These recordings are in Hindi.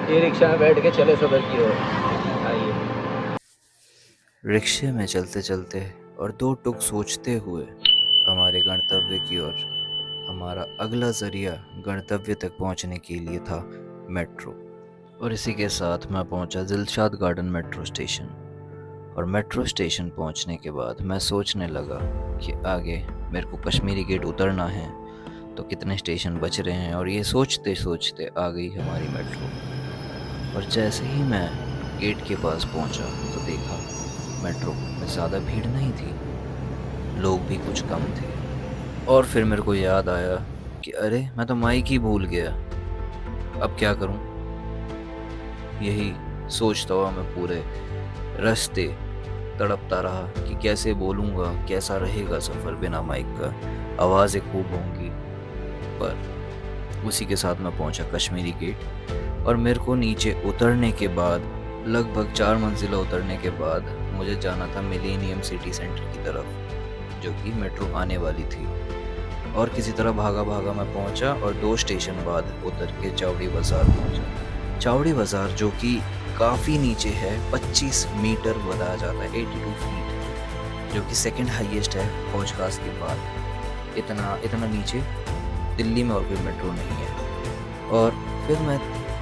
ई रिक्शा में बैठ के चले सफ़र की ओर। आइए। रिक्शे में चलते चलते और दो टुक सोचते हुए हमारे गंतव्य की ओर। हमारा अगला जरिया गंतव्य तक पहुंचने के लिए था मेट्रो। और इसी के साथ मैं पहुंचा दिलशाद गार्डन मेट्रो स्टेशन। और मेट्रो स्टेशन पहुंचने के बाद मैं सोचने लगा कि आगे मेरे को कश्मीरी गेट उतरना है, तो कितने स्टेशन बच रहे हैं। और ये सोचते सोचते आ गई हमारी मेट्रो। और जैसे ही मैं गेट के पास पहुंचा तो देखा मेट्रो में ज़्यादा भीड़ नहीं थी, लोग भी कुछ कम थे। और फिर मेरे को याद आया कि अरे मैं तो माइक ही भूल गया, अब क्या करूं। यही सोचता हुआ मैं पूरे रास्ते तड़पता रहा कि कैसे बोलूँगा, कैसा रहेगा सफ़र बिना माइक का, आवाज़ें खूब होंगी। पर उसी के साथ मैं पहुंचा कश्मीरी गेट। और मेरे को नीचे उतरने के बाद लगभग 4 मंजिला उतरने के बाद मुझे जाना था मिलेनियम सिटी सेंटर की तरफ, जो कि मेट्रो आने वाली थी। और किसी तरह भागा भागा मैं पहुंचा और 2 स्टेशन बाद उतर के चावड़ी बाज़ार पहुंचा। चावड़ी बाज़ार जो कि काफ़ी नीचे है, 25 मीटर बताया जाता है, 82 फीट, जो कि सेकंड हाईएस्ट है हौज खास के बाद। इतना इतना नीचे दिल्ली में और कोई मेट्रो नहीं है। और फिर मैं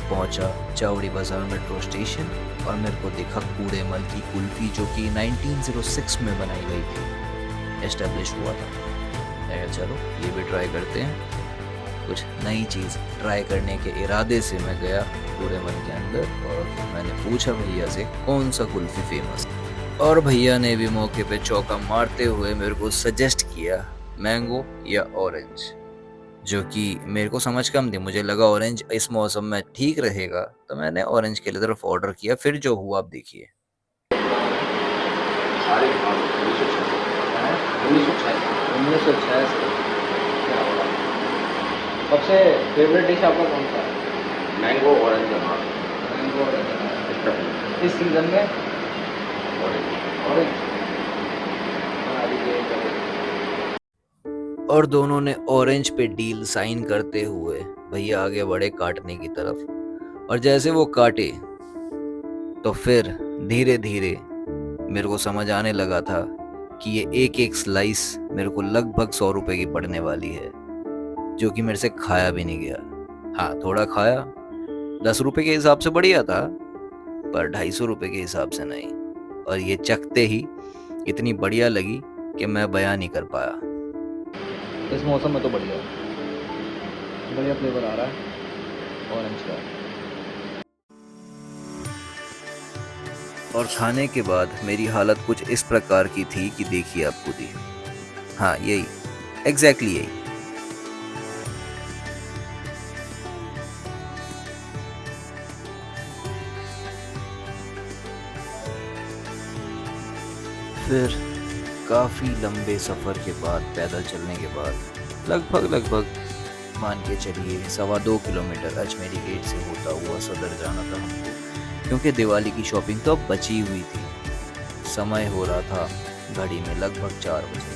पहुंचा चावड़ी बाज़ार मेट्रो स्टेशन और मेरे को देखा कूड़े मल की कुल्फ़ी, जो कि 1906 में बनाई गई थी, एस्टेब्लिश हुआ था। मैं कहा चलो ये भी ट्राई करते हैं, कुछ नई चीज़ ट्राई करने के इरादे से मैं गया कूड़े मल के अंदर। और मैंने पूछा भैया से कौन सा कुल्फ़ी फेमस है, और भैया ने भी मौके पे चौका मारते हुए मेरे को सजेस्ट किया मैंगो या ऑरेंज, जो कि मेरे को समझ कम थी। मुझे लगा ऑरेंज इस मौसम में ठीक रहेगा, तो मैंने ऑरेंज के लिए तरफ ऑर्डर किया। फिर जो हुआ आप देखिए। सारे 1906 क्या बोला? सबसे फेवरेट डिश आपका कौन सा है? मैंगो ऑरेंज अनार। मैंगो और अनार। इस सीज़न में ऑरेंज बना दीजिए कभी। और दोनों ने ऑरेंज पे डील साइन करते हुए भैया आगे बढ़े काटने की तरफ। और जैसे वो काटे तो फिर धीरे धीरे मेरे को समझ आने लगा था कि ये एक एक स्लाइस मेरे को लगभग 100 रुपए की पड़ने वाली है, जो कि मेरे से खाया भी नहीं गया। हाँ, थोड़ा खाया, 10 रुपए के हिसाब से बढ़िया था, पर 250 रुपए के हिसाब से नहीं। और ये चखते ही इतनी बढ़िया लगी कि मैं बयान नहीं कर पाया। इस मौसम में तो बढ़िया है, बढ़िया फ्लेवर आ रहा है ऑरेंज का। और खाने के बाद मेरी हालत कुछ इस प्रकार की थी कि देखिए आप खुद ही। हाँ, यही, एग्जैक्टली यही। फिर काफ़ी लंबे सफ़र के बाद, पैदल चलने के बाद, लगभग मान के चलिए 2.25 किलोमीटर अजमेरी गेट से होता हुआ सदर जाना था हमको, क्योंकि दिवाली की शॉपिंग तो अब बची हुई थी। समय हो रहा था घड़ी में लगभग 4 बजे।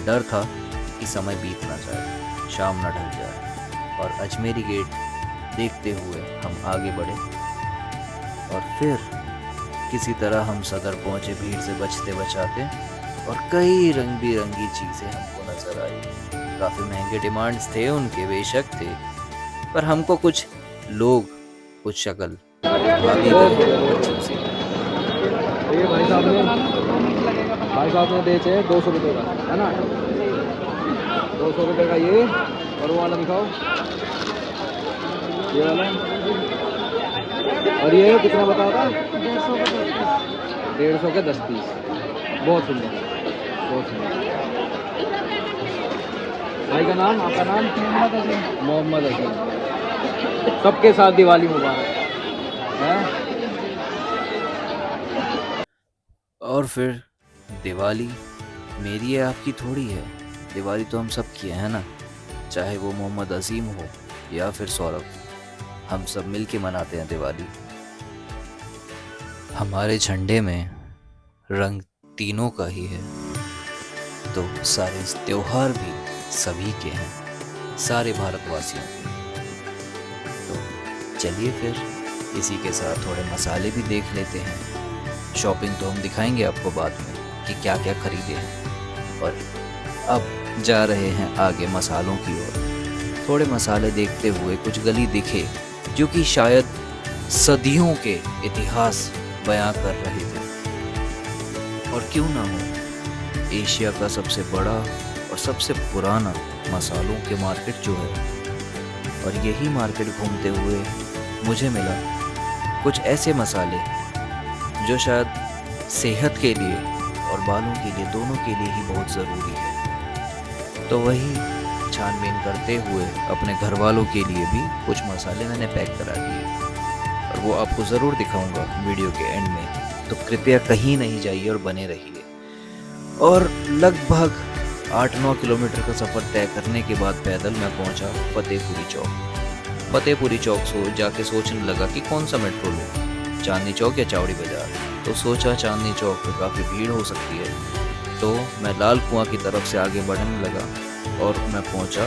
डर था कि समय बीत ना जाए, शाम ना ढल जाए। और अजमेरी गेट देखते हुए हम आगे बढ़े। और फिर किसी तरह हम सदर पहुंचे भीड़ से बचते बचाते। और कई रंग बिरंगी चीज़ें हमको नजर आई। काफ़ी महंगे डिमांड्स थे उनके, बेशक थे, पर हमको कुछ लोग, कुछ शक्ल भाभी गई और चीज़ें। ये भाई साहब ने बेचे 200 रुपये का, है ना? 200 रुपये का ये, और वो वाला दिखाओ, ये वाला। और ये कितना बताया था? 150 के 10 पीस। बहुत सुंदर, बहुत सुंदर। भाई का नाम, आपका नाम? मोहम्मद अजीम। मोहम्मद अजीम। सबके साथ दिवाली मुबारक है। और फिर दिवाली मेरी है, आपकी थोड़ी है। दिवाली तो हम सब की है ना, चाहे वो मोहम्मद अजीम हो या फिर सौरभ, हम सब मिल के मनाते हैं दिवाली। हमारे झंडे में रंग तीनों का ही है, तो सारे त्योहार भी सभी के हैं, सारे भारतवासियों के। तो चलिए फिर इसी के साथ थोड़े मसाले भी देख लेते हैं। शॉपिंग तो हम दिखाएंगे आपको बाद में कि क्या क्या खरीदे हैं। और अब जा रहे हैं आगे मसालों की ओर। थोड़े मसाले देखते हुए कुछ गली दिखे जो कि शायद सदियों के इतिहास बयां कर रहे थे। और क्यों ना हो, एशिया का सबसे बड़ा और सबसे पुराना मसालों के मार्केट जो है। और यही मार्केट घूमते हुए मुझे मिला कुछ ऐसे मसाले जो शायद सेहत के लिए और बालों के लिए, दोनों के लिए ही बहुत ज़रूरी है। तो वही छानबीन करते हुए अपने घर वालों के लिए भी कुछ मसाले मैंने पैक करा दिए और वो आपको ज़रूर दिखाऊंगा वीडियो के एंड में। तो कृपया कहीं नहीं जाइए और बने रहिए। और लगभग 8-9 किलोमीटर का सफ़र तय करने के बाद पैदल मैं पहुंचा फतेहपुरी चौक। फतेहपुरी चौक जाके सोचने लगा कि कौन सा मेट्रो लूँ, चांदनी चौक या चावड़ी बाज़ार। तो सोचा चांदनी चौक पे काफ़ी भीड़ हो सकती है, तो मैं लाल कुआं की तरफ से आगे बढ़ने लगा और मैं पहुंचा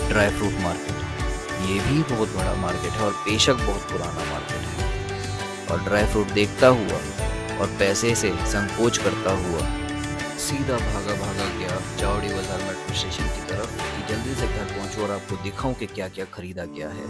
ड्राई फ्रूट मार्केट। ये भी बहुत बड़ा मार्केट है और बेशक बहुत पुराना मार्केट है। और ड्राई फ्रूट देखता हुआ और पैसे से संकोच करता हुआ सीधा भागा गया चावड़ी बाजार मेट्रो स्टेशन की तरफ कि जल्दी से घर पहुंचूं और आपको दिखाऊं कि क्या क्या खरीदा गया है।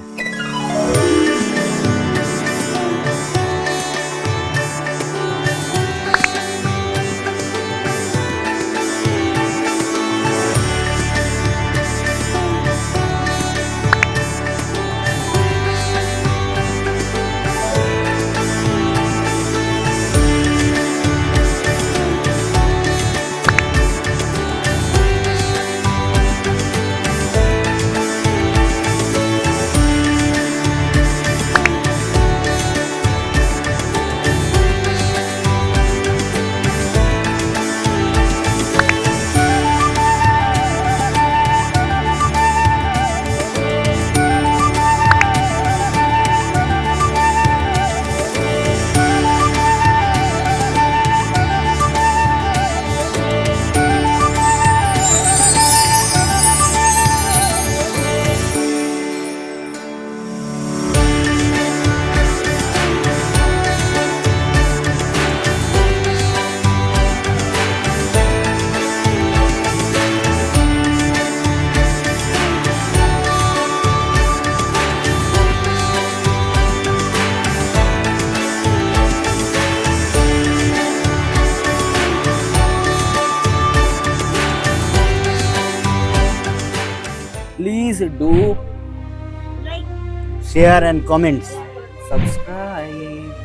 Please do share and comments. Subscribe.